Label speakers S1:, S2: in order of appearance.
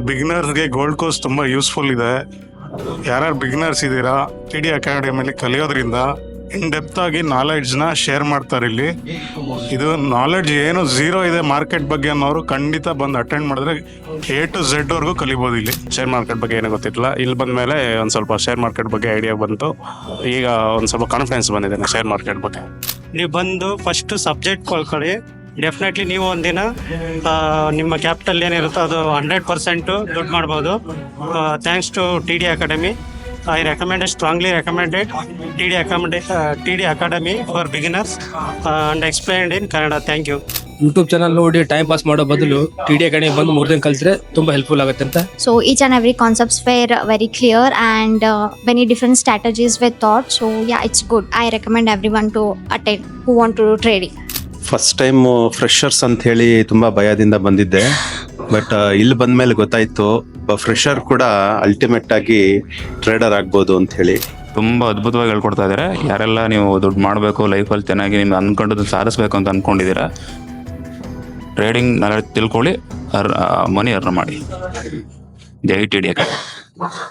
S1: ಬಿಗಿನರ್ಸ್ಗೆ gold course ತುಂಬ useful ಇದೆ. ಯಾರ್ಯಾರು ಬಿಗಿನರ್ಸ್ ಇದ್ದೀರಾ, TD ಅಕಾಡೆಮಿಲಿ ಕಲಿಯೋದ್ರಿಂದ ಇನ್ ಡೆಪ್ತ್ ಆಗಿ ನಾಲೆಡ್ಜ್ನ ಶೇರ್ ಮಾಡ್ತಾರೆ. ಇಲ್ಲಿ ಇದು ನಾಲೆಡ್ಜ್ ಏನು ಝೀರೋ ಇದೆ ಮಾರ್ಕೆಟ್ ಬಗ್ಗೆ ಅನ್ನೋರು ಖಂಡಿತ ಬಂದು ಅಟೆಂಡ್ ಮಾಡಿದ್ರೆ A to Z ವರ್ಗೂ ಕಲಿಬೋದು. ಇಲ್ಲಿ
S2: ಶೇರ್ ಮಾರ್ಕೆಟ್ ಬಗ್ಗೆ ಏನೂ ಗೊತ್ತಿರಲಿಲ್ಲ, ಇಲ್ಲಿ ಬಂದ ಮೇಲೆ ಒಂದು ಸ್ವಲ್ಪ ಶೇರ್ ಮಾರ್ಕೆಟ್ ಬಗ್ಗೆ ಐಡಿಯಾ ಬಂತು. ಈಗ ಒಂದು ಸ್ವಲ್ಪ ಕಾನ್ಫಿಡೆನ್ಸ್ ಬಂದಿದೆ ಶೇರ್ ಮಾರ್ಕೆಟ್ ಬಗ್ಗೆ.
S3: ನೀವು ಬಂದು ಫಸ್ಟ್ ಸಬ್ಜೆಕ್ಟ್ ಕಲ್ಕೊಳ್ಳಿ. ಡೆಫಿನೆಟ್ಲಿ ನೀವು ಒಂದಿನ ನಿಮ್ಮ ಕ್ಯಾಪಿಟಲ್ ಏನಿರುತ್ತೋ ಅದು 100% ದುಡ್ಡು ಮಾಡ್ಬೋದು. Thanks to TD academy. I strongly recommended TD Academy for beginners and explained in Kannada. Thank you.
S4: YouTube channel ನೋಡಿ ಟೈಮ್ ಪಾಸ್ ಮಾಡೋ ಬದಲು TD ಅಕಾಡೆಮಿ ಬಂದು 3 ದಿನ ಕಲಿತ್ರೆ ತುಂಬಾ ಹೆಲ್ಪ್ಫುಲ್ ಆಗುತ್ತೆ ಅಂತ.
S5: So each and every concepts were very clear and many different strategies were taught. So yeah, it's good. I recommend everyone to attend who want to do trading.
S6: First time freshers ಅಂತ ಹೇಳಿ ತುಂಬಾ ಭಯದಿಂದ ಬಂದಿದ್ದೆ. But ಇಲ್ಲಿ ಬಂದ್ಮೇಲೆ ಗೊತ್ತಾಯ್ತು fresher ಕೂಡ ultimate ಆಗಿ ಟ್ರೇಡರ್ ಆಗ್ಬೋದು ಅಂತ ಹೇಳಿ.
S7: ತುಂಬ ಅದ್ಭುತವಾಗಿ ಹೇಳ್ಕೊಡ್ತಾ ಇದ್ದಾರೆ. ಯಾರೆಲ್ಲ ನೀವು ದುಡ್ಡು ಮಾಡಬೇಕು, ಲೈಫಲ್ಲಿ ಚೆನ್ನಾಗಿ ನಿಮ್ಗೆ ಅಂದ್ಕೊಂಡದ್ದು ಸಾಧಿಸ್ಬೇಕು ಅಂತ ಅಂದ್ಕೊಂಡಿದ್ದೀರಾ, ಟ್ರೇಡಿಂಗ್ ನಾಲೆಡ್ಜ್ ತಿಳ್ಕೊಳ್ಳಿ, ಮನಿ ಅರ್ನ್ ಮಾಡಿ. ಜೈ TD ಅಕಾಡೆಮಿ.